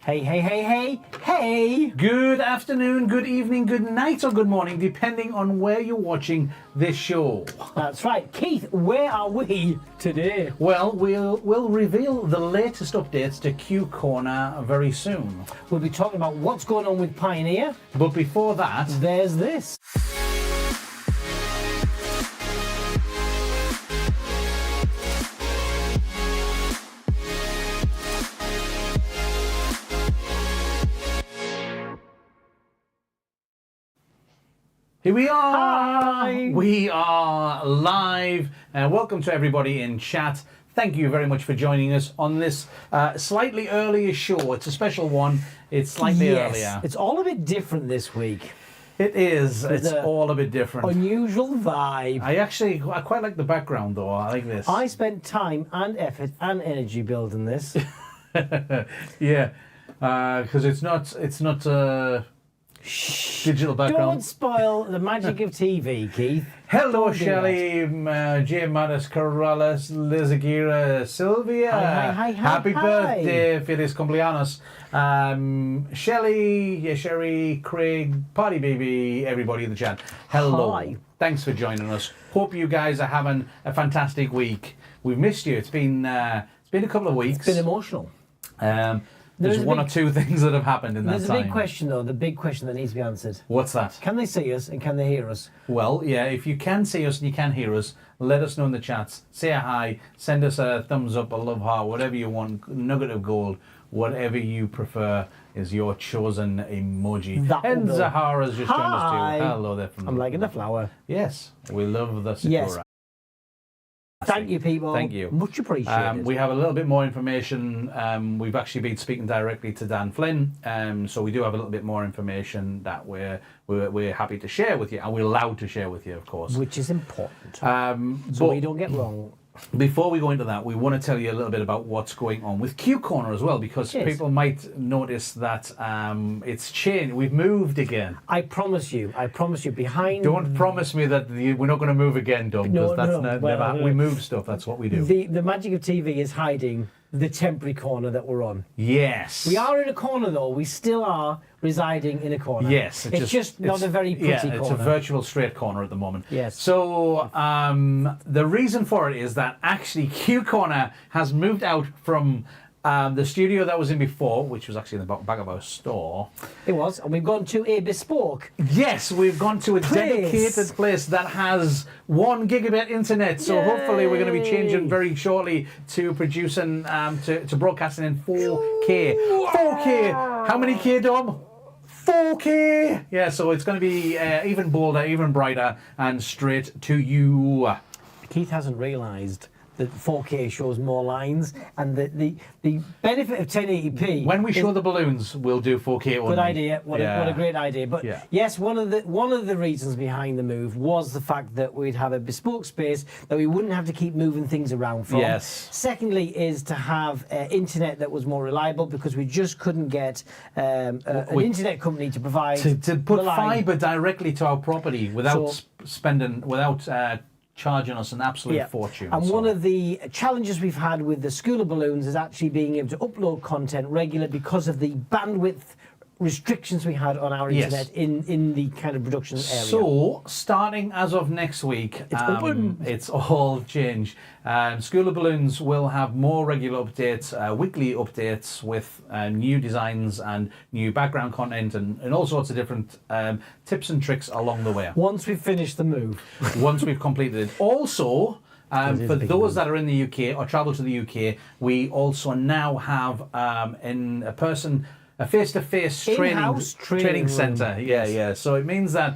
Hey, hey, hey, hey, hey! Good afternoon, good evening, good night, or good morning, depending on where you're watching this show. That's right. Keith, where are we today? Well, we'll reveal the latest updates to Q Corner very soon. We'll be talking about what's going on with Pioneer. But before that, There's this. here we are. Hi. We are live. Welcome to everybody in chat. Thank you very much for joining us on this slightly earlier show. It's a special one. It's slightly earlier. It's all a bit different this week. It is. There's It's a all a bit different. Unusual vibe. I quite like the background though. I like this. I spent time and effort and energy building this. Yeah, because it's not digital background. Don't spoil the magic of TV, Keith. Hello, Don't do Shelley, J. Mattis, Corrales, Lizagira, Sylvia. Hi. Happy birthday, Feliz cumpleaños. Shelley, Sherry, Craig, Party Baby, everybody in the chat. Hello. Hi. Thanks for joining us. Hope you guys are having a fantastic week. We've missed you. It's been a couple of weeks. It's been emotional. There's There's a one big- or two things that have happened in that There's time. a big question, though, the big question that needs to be answered. What's that? Can they see us and can they hear us? Well, yeah, if you can see us and you can hear us, let us know in the chats. Say a hi, send us a thumbs up, a love heart, whatever you want, nugget of gold, whatever you prefer is your chosen emoji. That'll And do. Zahara's just joined us Hi. too. Hello there from I'm liking the flower. Yes, we love the Sakura. Yes. Thank you, people. Thank you. Much appreciated. We have a little bit more information. We've actually been speaking directly to Dan Flynn, so we do have a little bit more information that we're happy to share with you, and we're allowed to share with you, of course. Which is important. But So we don't get wrong. before we go into that, we want to tell you a little bit about what's going on with Q Corner as well, because Yes. people might notice that it's changed. We've moved again. I promise you, behind Don't promise me that we're not going to move again, Doug, because No, that's no. never. Well, We move stuff. That's what we do. the magic of TV is hiding the temporary corner that we're on. Yes. We are in a corner, though. We still are residing in a corner. Yes, it's just not a very pretty yeah, it's corner. a virtual straight corner at the moment. Yes. So the reason for it is that actually Q Corner has moved out from the studio that was in before, which was actually in the back of our store. It was, and we've gone to a bespoke. Yes, we've gone to a dedicated place that has 1 gigabit internet. So hopefully we're going to be changing very shortly to producing, to broadcasting in 4K. 4K! How many K, Dom? 4K! Yeah, so it's going to be even bolder, even brighter, and straight to you. Keith hasn't realised that 4K shows more lines, and the benefit of 1080p. When we show the balloons, we'll do 4K only. Good idea. What a great idea. But Yeah. yes, one of the reasons behind the move was the fact that we'd have a bespoke space that we wouldn't have to keep moving things around from. Yes. Secondly, is to have internet that was more reliable, because we just couldn't get an internet company to provide To put the line. fibre directly to our property without charging us an absolute fortune. And so. one of the challenges we've had with the School of Balloons is actually being able to upload content regularly because of the bandwidth restrictions we had on our Yes. internet in the kind of production area. So, starting as of next week, open. it's all changed. School of Balloons will have more regular updates, weekly updates with new designs and new background content and all sorts of different tips and tricks along the way. Once we've finished the move. Once we've completed it. Also, is for a big those move. that are in the UK or travel to the UK, we also now have a face-to-face In-house training room. centre. Yeah. So it means that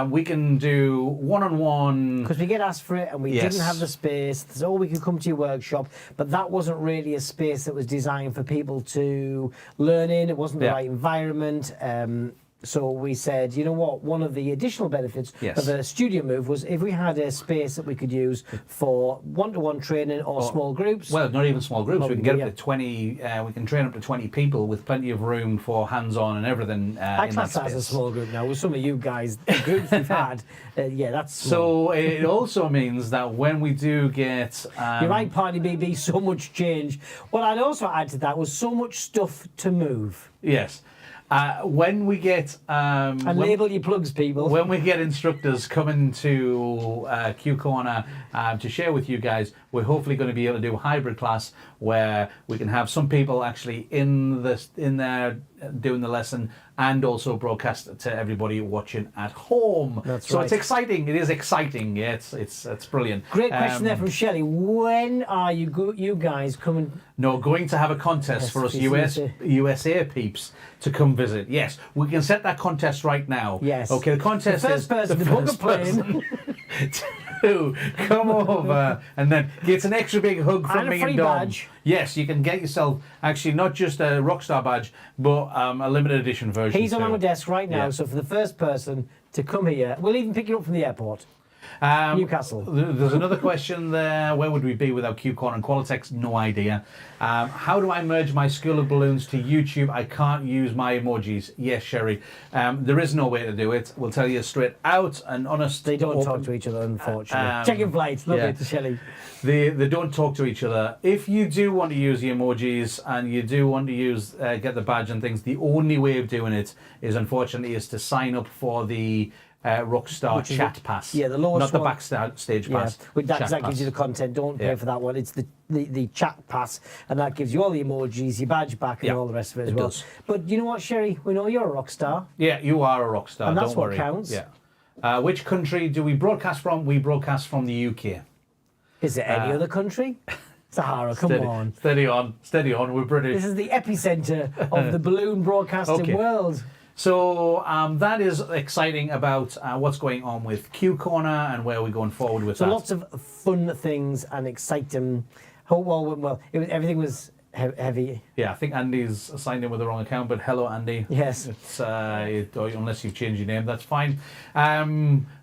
we can do one-on-one. Because we get asked for it and we Yes. didn't have the space. So we could come to your workshop, but that wasn't really a space that was designed for people to learn in. It wasn't the Yeah. right environment. So we said, you know what, one of the additional benefits Yes. of a studio move was if we had a space that we could use for one-to-one training or small groups. Well, not even small groups. Well, We can get yeah. up to 20. We can train up to 20 people with plenty of room for hands-on and everything I in that class that as a space. small group now. With some of you guys, the groups we've had, yeah, that's small. So it also means that when we do get, You're right, Party BB, so much change. What I'd also add to that was so much stuff to move. yes, when we get And label your plugs, people. when we get instructors coming to Q Corner to share with you guys, we're hopefully going to be able to do a hybrid class where we can have some people actually in there doing the lesson and also broadcast it to everybody watching at home. That's so right. it's exciting. It is exciting. Yeah, it's brilliant. Great question there from Shelley. When are you guys coming? No, going to have a contest Yes, for us yes, USA peeps to come visit. Yes, we can set that contest right now. Yes. Okay, the contest The first is person the to book a first plane. person to come over and then get an extra big hug from And a me free and Dom. badge. Yes, you can get yourself actually not just a Rockstar badge, but a limited edition version. He's on too. our desk right now, Yeah. so for the first person to come here, we'll even pick you up from the airport. Newcastle. There's another question there. Where would we be without QCon and Qualitex? No idea. How do I merge my School of Balloons to YouTube? I can't use my emojis. Yes, Sherry. There is no way to do it. We'll tell you straight out and honest. They don't open- talk to each other, unfortunately. Check in flight. Love yeah. it, Shelley. They don't talk to each other. If you do want to use the emojis and you do want to use get the badge and things, the only way of doing it is unfortunately to sign up for the Rockstar Which is Chat the- Pass. yeah, the lowest not the one. backstage Yeah, pass. with that Chat that gives Pass. you the content. Don't pay Yeah. for that one. It's the chat pass, and that gives you all the emojis, your badge back, and Yeah, all the rest of it as it well. does. But you know what, Sherry? We know you're a rock star. Yeah, you are a rock star. And that's don't what worry. counts. Yeah. Which country do we broadcast from? We broadcast from the UK. Is there any other country? Sahara, come on. Steady on, steady on. We're British. This is the epicenter of the balloon broadcasting Okay. world. So that is exciting about what's going on with Q Corner and where we're going forward with So that. lots of fun things and exciting. Hope all went well. Everything was heavy. Yeah, I think Andy's signed in with the wrong account, but hello, Andy. Yes. It's unless you've changed your name, that's fine.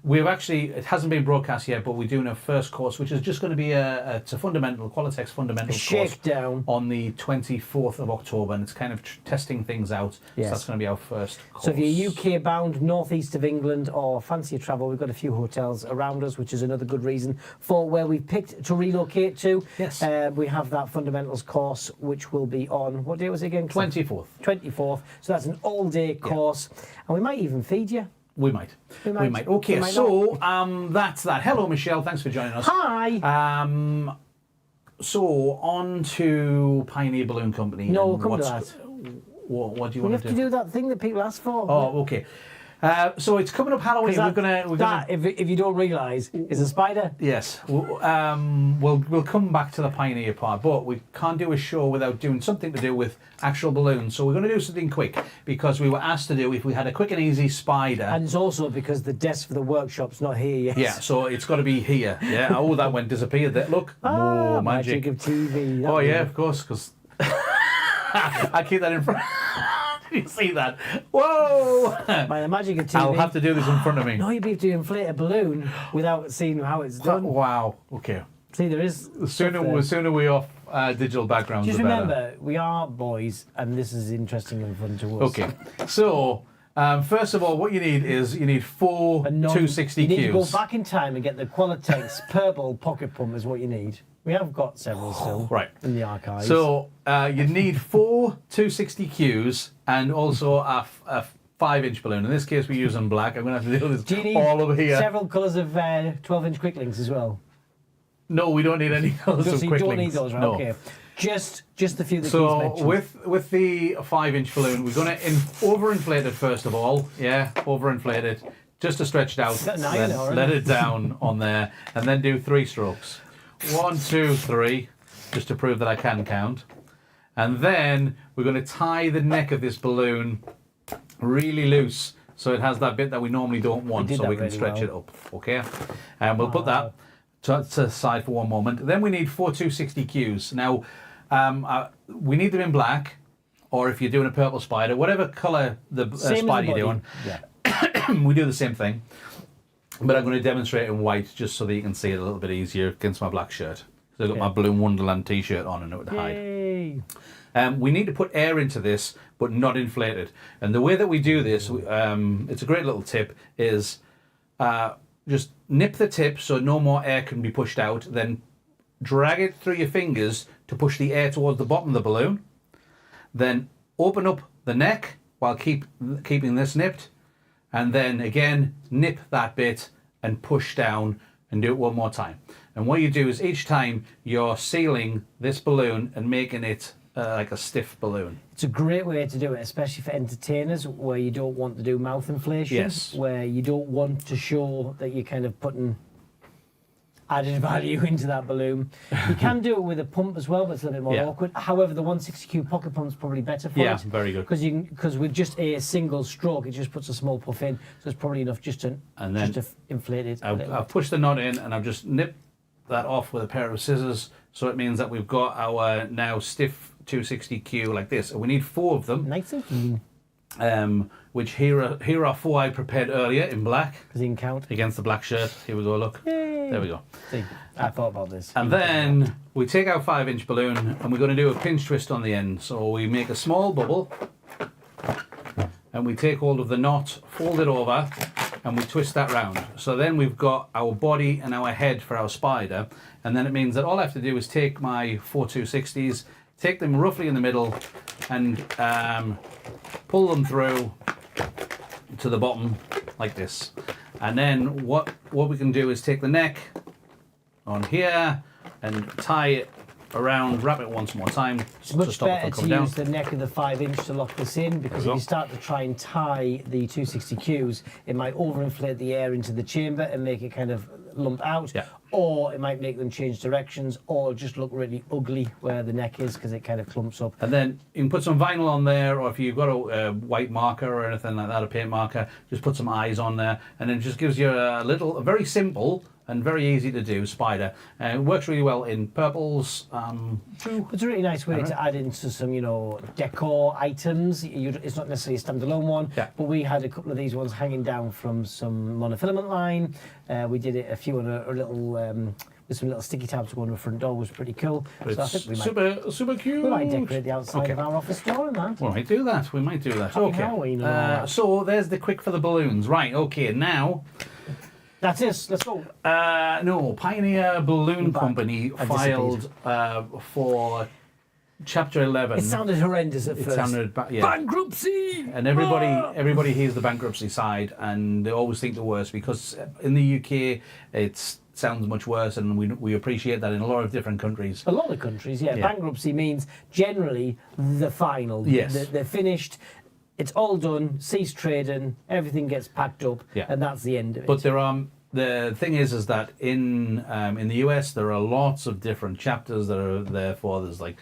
We've actually, it hasn't been broadcast yet, but we're doing a first course, which is just going to be it's a fundamental, Qualitex fundamental course Shakedown. on the 24th of October, and it's kind of testing things out. Yes. So that's going to be our first course. So if you're UK bound, northeast of England, or fancy your travel, we've got a few hotels around us, which is another good reason for where we've picked to relocate to. Yes. We have that fundamentals course, which will be on, what day was it again? 24th. 24th. So that's an all-day course, and we might even feed you. We might. We might. Okay, We might so that's that. Hello, Michelle. Thanks for joining us. Hi. So on to Pioneer Balloon Company. No, we'll and come to what's- that. What do you We want have to do that thing that people ask for. Oh, okay. So it's coming up Halloween. That- We're gonna. if you don't realise, is a spider. Yes, we'll come back to the Pioneer part, but we can't do a show without doing something to do with actual balloons. So we're going to do something quick because we were asked to do if we had a quick and easy spider. And it's also because the desk for the workshop's not here yet. Yeah, so it's got to be here. Yeah. Oh, that went disappeared. There. Look, more magic. of TV. Oh yeah, of course, because I keep that in front. Did you see that? Whoa! By the magic of TV. I'll have to do this in front of me. No, you'd be able to inflate a balloon without seeing how it's done. Wow. Okay. See, there is. The stuff there. sooner we off digital backgrounds, Just the better. remember, we are boys, and this is interesting and fun to us. Okay. So, first of all, what you need four And 260 you need to go Qs. back in time and get the Qualitex purple pocket pump is what you need. We have got several still Right. in the archives. So you need four 260 Qs and also a 5-inch balloon. In this case, we're using black. I'm going to have to do this do you need all over here. several colours of 12-inch quick links as well? No, we don't need any colours So of you quick don't links. need those, right? No. Okay. Just the few that Keith So mentioned. with the 5-inch balloon, we're going to overinflate it first of all. Yeah, overinflate it just to stretch it out. Now you Then know, right? let it down on there, and then do 3 strokes. 1, 2, 3, just to prove that I can count. And then we're going to tie the neck of this balloon really loose, so it has that bit that we normally don't want, did so that we can really stretch well. it up. Okay, and we'll put that to the side for one moment. Then we need 4 260 Qs. Now, we need them in black, or if you're doing a purple spider, whatever colour the Same as spider the you're body. doing, Yeah. we do the same thing. But I'm going to demonstrate in white just so that you can see it a little bit easier against my black shirt. So I've got my Balloon Wonderland t-shirt on and it would hide. Yay. We need to put air into this, but not inflate it. And the way that we do this, it's a great little tip, is just nip the tip so no more air can be pushed out, then drag it through your fingers to push the air towards the bottom of the balloon. Then open up the neck while keeping this nipped. And then again, nip that bit and push down and do it one more time. And what you do is each time you're sealing this balloon and making it like a stiff balloon. It's a great way to do it, especially for entertainers where you don't want to do mouth inflation. Yes. Where you don't want to show that you're kind of putting added value into that balloon. You can do it with a pump as well, but it's a little bit more awkward. However, the 160Q pocket pump is probably better for it. Very good. Because with just a single stroke, it just puts a small puff in, so it's probably enough just to inflate it. I've pushed the knot in and I've just nipped that off with a pair of scissors. So it means that we've got our now stiff 260Q like this. And we need 4 of them. Nice and clean. Which here are 4 I prepared earlier in black. Because you can count. Against the black shirt. Here we go, look. Yay. There we go. See, I thought about this. And then we take our 5-inch balloon and we're going to do a pinch twist on the end. So we make a small bubble and we take hold of the knot, fold it over, and we twist that round. So then we've got our body and our head for our spider. And then it means that all I have to do is take my 4 260s, take them roughly in the middle and pull them through to the bottom like this. And then what we can do is take the neck on here and tie it around, wrap it once more time It's to much stop it better from to coming down. use the neck of the 5-inch to lock this in, because if you start to try and tie the 260Qs, it might overinflate the air into the chamber and make it kind of lump out, or it might make them change directions, or just look really ugly where the neck is because it kind of clumps up. And then you can put some vinyl on there, or if you've got a white marker or anything like that, a paint marker, just put some eyes on there, and it just gives you a very simple and very easy to do spider. It works really well in purples. It's a really nice way to add into some, decor items. It's not necessarily a standalone one, but we had a couple of these ones hanging down from some monofilament line. We did it a few on a little with some little sticky tabs to go on the front door. Was pretty cool. So I think we might super cute. We might decorate the outside of our office door in that. We might do that. We might do that. Happy Okay. Halloween and all that. So there's the quick for the balloons. Right. Okay. Now. That's it. Let's go. No, Pioneer Balloon Back. Company I filed for Chapter 11. It sounded horrendous at It first. sounded Bankruptcy! and everybody hears the bankruptcy side, and they always think the worst, because in the UK it sounds much worse, and we appreciate that in a lot of different countries. A lot of countries, bankruptcy means generally the final. Yes. They're finished. It's all done. Cease trading. Everything gets packed up, and that's the end of it. But the thing is that in the US there are lots of different chapters that are there for. There's like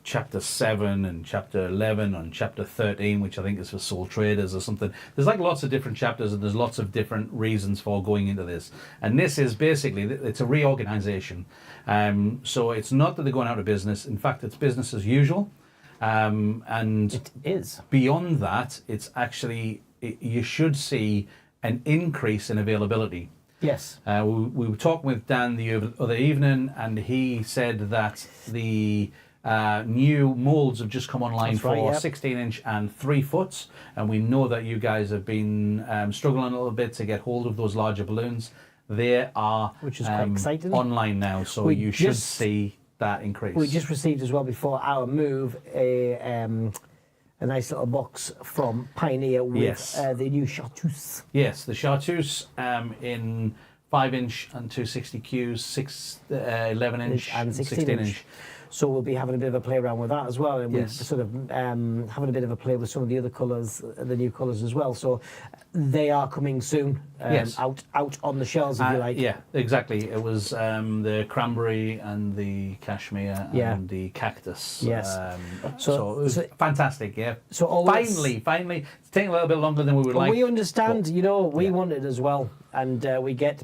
Chapter 7 and Chapter 11 and Chapter 13, which I think is for sole traders or something. There's like lots of different chapters, and there's lots of different reasons for going into this. And this is basically, it's a reorganization. So it's not that they're going out of business. In fact, it's business as usual. And it is. Beyond that, it's actually, you should see an increase in availability. Yes. We were talking with Dan the other evening, and he said that the new molds have just come online for 16-inch and 3 foot, and we know that you guys have been struggling a little bit to get hold of those larger balloons. They are Which is quite exciting. Online now, so you should see that increase. We just received as well before our move a nice little box from Pioneer with the new Chartreuse. Yes, the Chartreuse in 5-inch and 260Qs, 11-inch and 16-inch. So we'll be having a bit of a play around with that as well, and we're sort of having a bit of a play with some of the other colours, the new colours as well. So they are coming soon, out on the shelves, if you like. Yeah, exactly. It was the cranberry and the cashmere and the cactus. Yes. So it was fantastic. Yeah. So finally, it's taking a little bit longer than we would like. We understand. We want it as well. and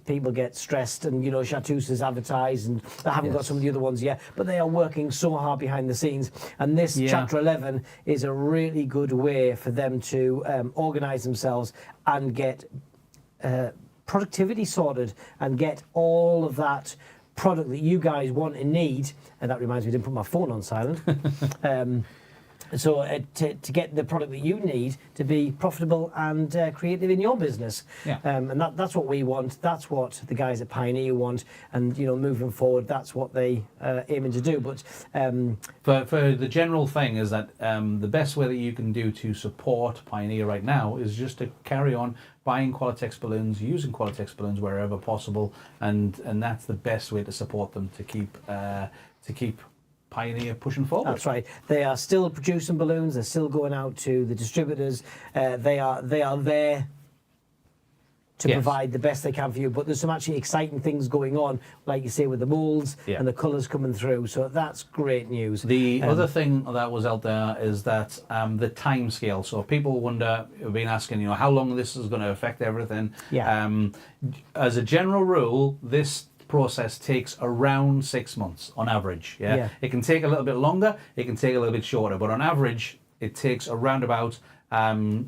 people get stressed, and Chartreuse is advertised, and they haven't got some of the other ones yet, but they are working so hard behind the scenes. And this Chapter 11 is a really good way for them to organise themselves and get productivity sorted and get all of that product that you guys want and need. And that reminds me, I didn't put my phone on silent. So to get the product that you need to be profitable and creative in your business. And that's what we want. That's what the guys at Pioneer want. And, moving forward, that's what they aiming to do. But for the general thing is that the best way that you can do to support Pioneer right now is just to carry on buying Qualatex balloons, using Qualatex balloons wherever possible. And that's the best way to support them to keep Pioneer pushing forward. That's right. They are still producing balloons. They're still going out to the distributors. They are there to provide the best they can for you. But there's some actually exciting things going on, like you say, with the molds and the colours coming through. So that's great news. The other thing that was out there is that the time scale. So people have been asking, how long this is going to affect everything. As a general rule, this process takes around 6 months on average. It can take a little bit longer, it can take a little bit shorter, but on average it takes around about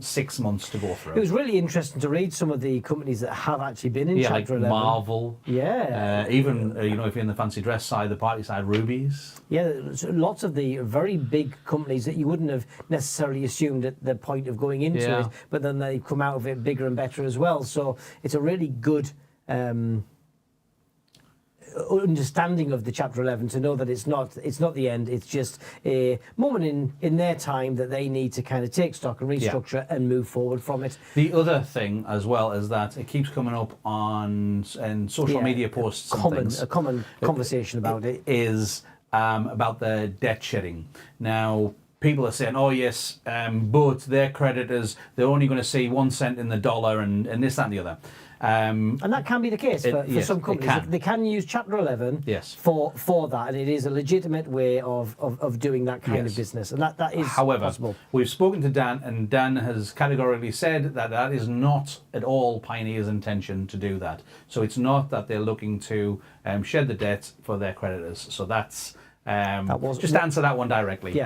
6 months to go through. It was really interesting to read some of the companies that have actually been in Chapter 11. Marvel. Even if you're in the fancy dress side, the party side, Rubies. Lots of the very big companies that you wouldn't have necessarily assumed at the point of going into it, but then they come out of it bigger and better as well. So it's a really good understanding of the Chapter 11 to know that it's not the end. It's just a moment in their time that they need to kind of take stock and restructure and move forward from it. The other thing as well is that it keeps coming up on social media posts. A common conversation about it is about the debt shedding. Now, people are saying, but their creditors, they're only going to see 1 cent in the dollar and this, that, and the other. And that can be the case for some companies. They can use Chapter 11 for that, and it is a legitimate way of doing that kind of business, and that is possible. We've spoken to Dan, and Dan has categorically said that is not at all Pioneer's intention to do that. So it's not that they're looking to shed the debt for their creditors. So that's just answer that one directly.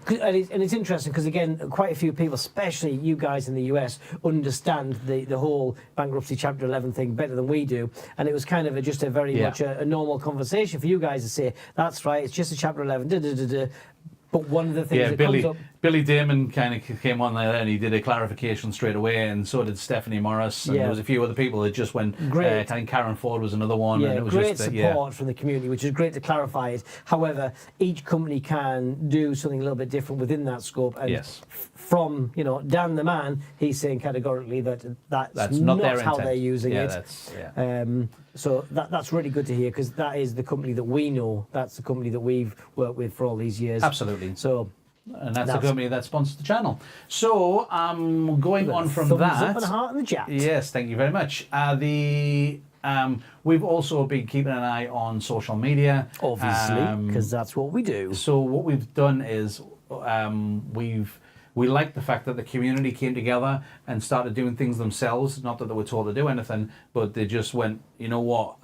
And it's interesting because, again, quite a few people, especially you guys in the US, understand the whole bankruptcy Chapter 11 thing better than we do. And it was kind of just a very much a normal conversation for you guys to say, that's right, it's just a Chapter 11, But one of the things that comes up... Billy Damon kind of came on there and he did a clarification straight away, and so did Stephanie Morris, and there was a few other people that just went. I think Karen Ford was another one. Yeah, and it was great support from the community, which is great to clarify it. However, each company can do something a little bit different within that scope. And from Dan the man, he's saying categorically that's not how they're using it. So that's really good to hear, because that is the company that we know. That's the company that we've worked with for all these years. Absolutely. So. And that's the company that sponsors the channel. So, going on from that... Thumbs up and a heart in the chat. Yes, thank you very much. We've also been keeping an eye on social media. Obviously, because that's what we do. So what we've done is we like the fact that the community came together and started doing things themselves. Not that they were told to do anything, but they just went, you know what...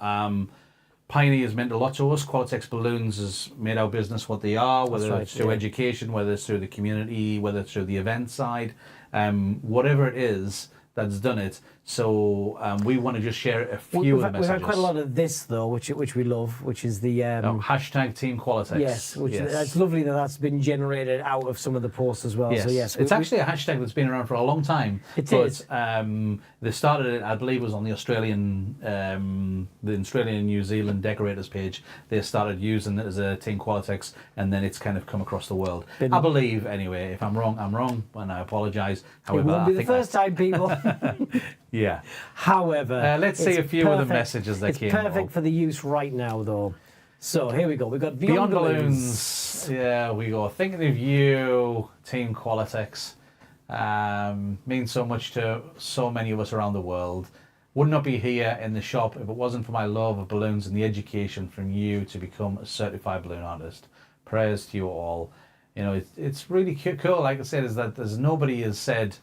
Pioneer has meant a lot to us. Qualatex Balloons has made our business what they are, whether it's through education, whether it's through the community, whether it's through the event side, whatever it is that's done it. So we want to just share a few of the messages. We've had quite a lot of this, though, which we love, which is the... hashtag Team Qualatex. Yes, it's lovely that's been generated out of some of the posts as well. Yes. So, yes, it's actually a hashtag that's been around for a long time. It is. They started it, I believe, was on the Australian and New Zealand decorators page. They started using it as a Team Qualatex, and then it's kind of come across the world. I believe, anyway. If I'm wrong, I'm wrong, and I apologise. However, it won't be the first time, people. Yeah. However, let's see a few of the messages that came. It's perfect for the use right now, though. So here we go. We've got Beyond Balloons. Yeah, we go. Thinking of you, Team Qualatex. Means so much to so many of us around the world. Would not be here in the shop if it wasn't for my love of balloons and the education from you to become a certified balloon artist. Prayers to you all. It's really cool. Like I said, is that there's nobody has said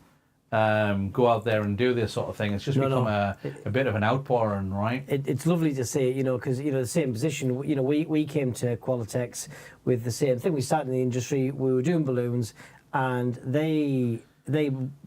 go out there and do this sort of thing. It's just become a bit of an outpouring, right? It's lovely to see, because the same position. We came to Qualitex with the same thing. We started in the industry. We were doing balloons, and they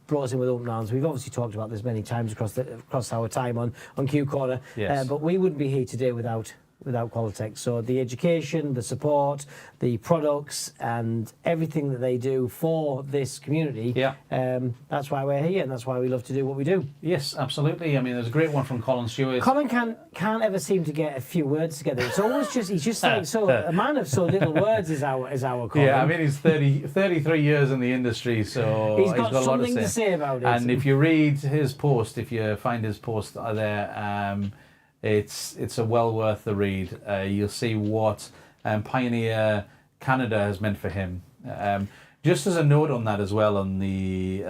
brought us in with open arms. We've obviously talked about this many times across our time on Q Corner. Yes. But we wouldn't be here today without Qualitex. So the education, the support, the products, and everything that they do for this community, that's why we're here, and that's why we love to do what we do. Yes, absolutely. I mean, there's a great one from Colin Stewart. Colin can't ever seem to get a few words together. It's always he's just like, so a man of so little words is our Colin. Yeah, I mean, he's 33 years in the industry, so he's got a lot something to say about it. And if you read his post, if you find his post there, it's a well worth the read. You'll see what Pioneer Canada has meant for him. Just as a note on that as well, on the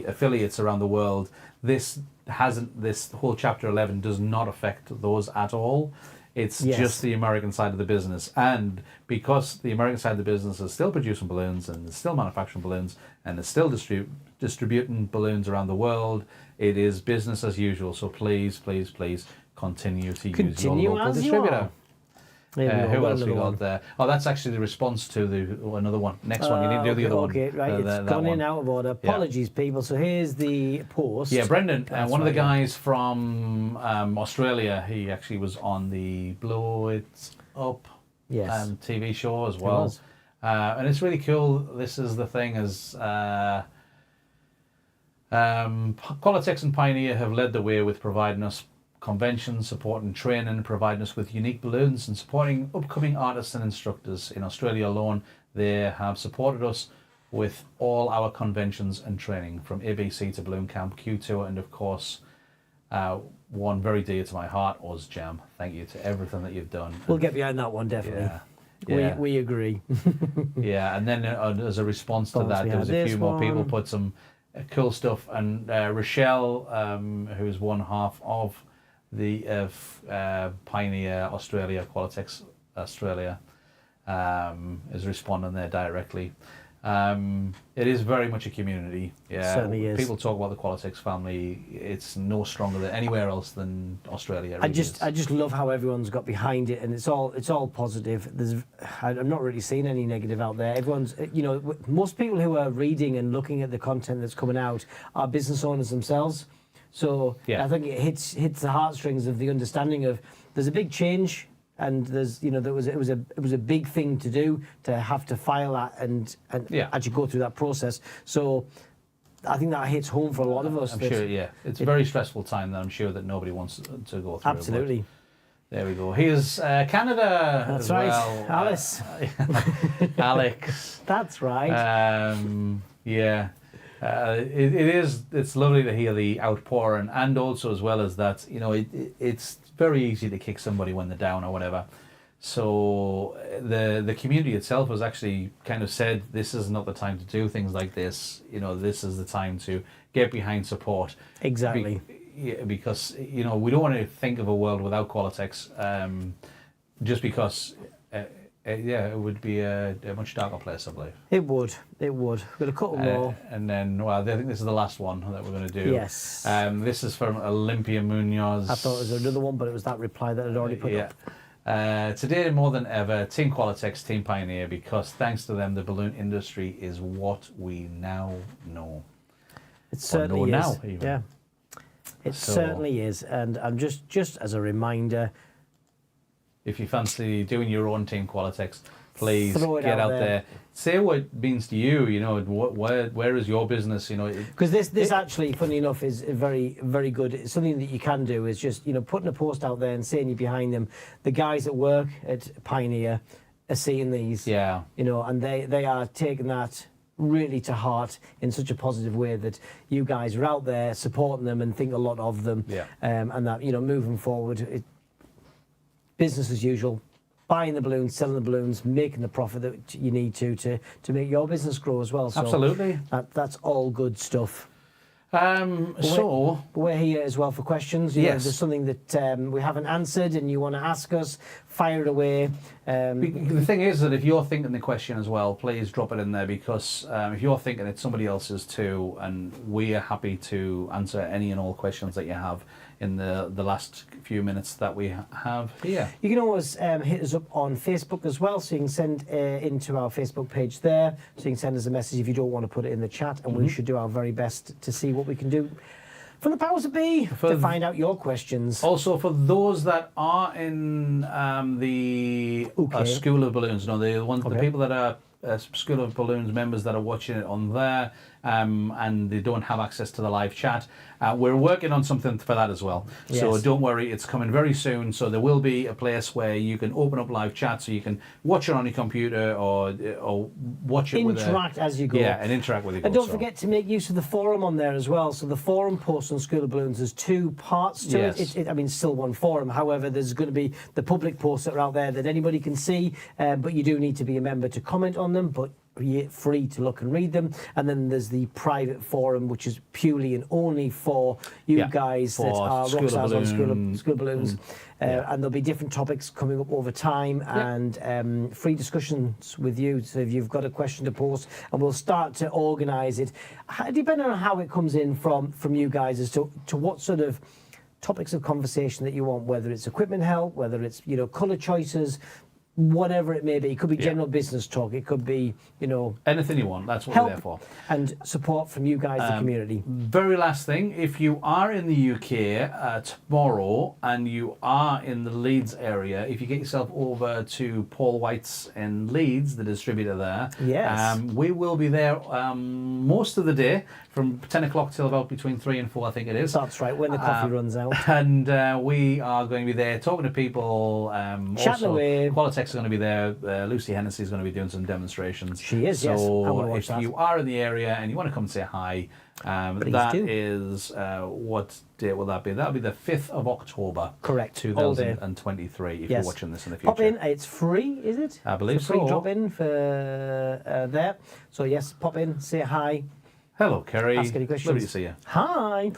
affiliates around the world, this whole Chapter 11 does not affect those at all. It's just the American side of the business, and because the American side of the business is still producing balloons and is still manufacturing balloons and is still distributing balloons around the world, it is business as usual. So please continue to use your local distributor. Who else we got there? Oh, that's actually the response to another one. Next one, you need to do the other one. Okay, right. It's gone in out of order. Apologies, people. So here's the post. Yeah, Brendan, one of the guys from Australia. He actually was on the Blow It Up TV show as well. And it's really cool. This is the thing as Qualitex and Pioneer have led the way with providing us conventions, supporting training, providing us with unique balloons, and supporting upcoming artists and instructors. In Australia alone, they have supported us with all our conventions and training, from ABC to Balloon Camp, Q Tour, and of course, one very dear to my heart, OzJam. Thank you to everything that you've done. We'll get behind that one, definitely. Yeah. We agree. Yeah, and then as a response to that, there was a few more people put some cool stuff, and Rochelle, who's one half of the Pioneer Australia, Qualitex Australia, is responding there directly. It is very much a community. Yeah, it certainly is. People talk about the Qualitex family. It's no stronger than anywhere else than Australia. Really I just love how everyone's got behind it, and it's all positive. I'm not really seeing any negative out there. Everyone's, most people who are reading and looking at the content that's coming out are business owners themselves. So I think it hits the heartstrings of the understanding of there's a big change, and there's it was a big thing to do, to have to file that and actually go through that process. So I think that hits home for a lot of us. I'm sure, it's a very stressful time that I'm sure that nobody wants to go through. Absolutely. There we go. Here's Canada. That's as right, well. Alice. Alex. That's right. It's lovely to hear the outpouring, and also as well as that, it's very easy to kick somebody when they're down or whatever. So the community itself has actually kind of said, this is not the time to do things like this. This is the time to get behind support. Exactly. Because we don't want to think of a world without Qualitex, just because. It would be a much darker place, I believe. It would. We've got a couple more. And then, I think this is the last one that we're going to do. Yes. This is from Olympia Munoz. I thought it was another one, but it was that reply that I'd already put up. Today, more than ever, Team Qualitex, Team Pioneer, because thanks to them, the balloon industry is what we now know. It certainly is. Now, even. Yeah. It certainly is. And I'm just as a reminder, if you fancy doing your own Team Qualitex, please get out there. Say what it means to you. Where is your business? Because this actually, funny enough, is very, very good. It's something that you can do is just putting a post out there and saying you're behind them. The guys that work at Pioneer are seeing these. Yeah. And they are taking that really to heart in such a positive way, that you guys are out there supporting them and think a lot of them. Yeah. And that moving forward. Business as usual, buying the balloons, selling the balloons, making the profit that you need to make your business grow as well. So absolutely. That's all good stuff. So We're here as well for questions. You know, if Yes. there's something that we haven't answered and you want to ask us, fire it away. the thing is that if you're thinking the question as well, please drop it in there, because if you're thinking it, somebody else is too, and we are happy to answer any and all questions that you have in the last few minutes that we have here. You can always hit us up on Facebook as well, so you can send into our Facebook page there. So you can send us a message if you don't want to put it in the chat, and we should do our very best to see what we can do from the powers that be to find out your questions. Also, for those that are in the School of Balloons, the people that are School of Balloons members that are watching it on there, and they don't have access to the live chat, we're working on something for that as well. Yes. So don't worry, it's coming very soon. So there will be a place where you can open up live chat, so you can watch it on your computer or watch it Interact as you go. Yeah, and interact with it. And don't forget to make use of the forum on there as well. So the forum post on School of Balloons, there's 2 parts to Yes. it. I mean, still one forum. However, there's going to be the public posts that are out there that anybody can see, but you do need to be a member to comment on them, but you're free to look and read them. And then there's the private forum, which is purely and only for you guys that are rock stars on School of Balloons. And there'll be different topics coming up over time, and free discussions with you. So if you've got a question to post, and we'll start to organise it, depending on how it comes in from you guys, as to what sort of topics of conversation that you want, whether it's equipment help, whether it's colour choices, whatever it may be. It could be general business talk. It could be, anything you want. That's what help we're there for. and support from you guys, the community. Very last thing, if you are in the UK tomorrow and you are in the Leeds area, if you get yourself over to Paul White's in Leeds, the distributor there, Yes. we will be there most of the day from 10 o'clock till about between 3 and 4, I think it is. That's right, when the coffee runs out. And we are going to be there talking to people. Chatting also, away. Qualitex is going to be there. Lucy Hennessy is going to be doing some demonstrations. She is, so yes. I wanna watch if that. you are in the area and you want to come and say hi, that is what date will that be? That'll be the 5th of October. Correct. All day. 2023. If Yes. you're watching this in the future. Pop in. It's free, is it? I believe it's a free so. drop in for there. So yes, pop in, say hi. Hello, Kerry. Ask any questions. Lovely to see you. Hi.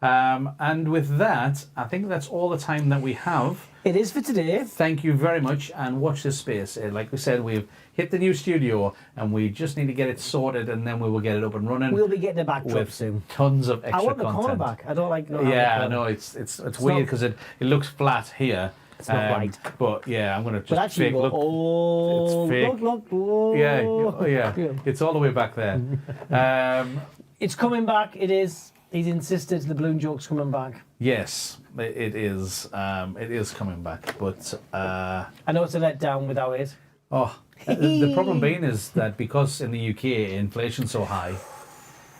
And with that, I think that's all the time that we have. It is for today. Thank you very much, and watch this space. Like we said, we've hit the new studio, and we just need to get it sorted, and then we will get it up and running. We'll be getting a backdrop with soon. tons of extra I want the content. corner back. I don't like. Yeah, I know it's weird because it looks flat here. It's not right. But yeah, I'm gonna just But actually, fake you go, look. oh, It's fake. look, oh. Yeah, it's all the way back there. It's coming back. It is. He's insisted the balloon joke's coming back. Yes, it is. It is coming back, but I know it's a letdown without it. the problem being is that because in the UK inflation's so high,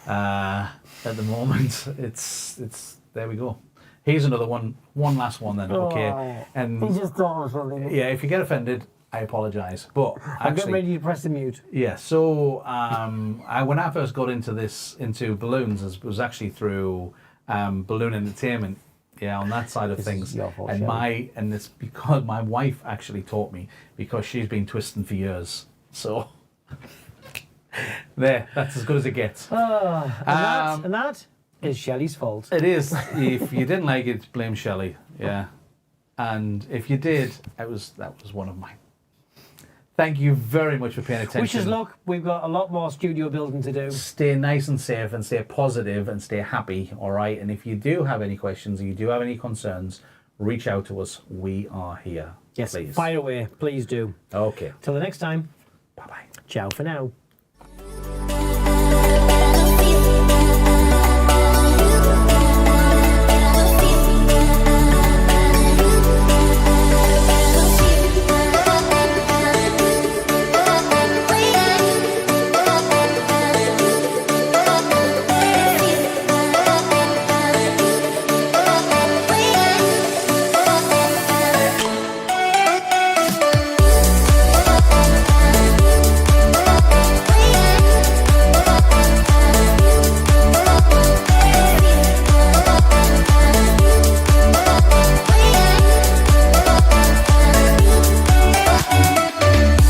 at the moment it's there we go. Here's another one last one then. Okay, Oh, and he just thought it was something. yeah, if you get offended, I apologise. But I'm getting actually, ready to press the mute. yeah. So when I first got into balloons, it was actually through Balloon Entertainment. Yeah, on that side of This things. is your fault, And Shelley. it's because my wife actually taught me, because she's been twisting for years. So that's as good as it gets. And that is Shelley's fault. It is. If you didn't like it, blame Shelley. Yeah. And if you did, that was one of mine. Thank you very much for paying attention. Wish us luck. We've got a lot more studio building to do. Stay nice and safe, and stay positive, and stay happy, all right? And if you do have any questions, or you do have any concerns, reach out to us. We are here. Yes, Please. fire away. Please do. Okay. Till the next time. Bye-bye. Ciao for now.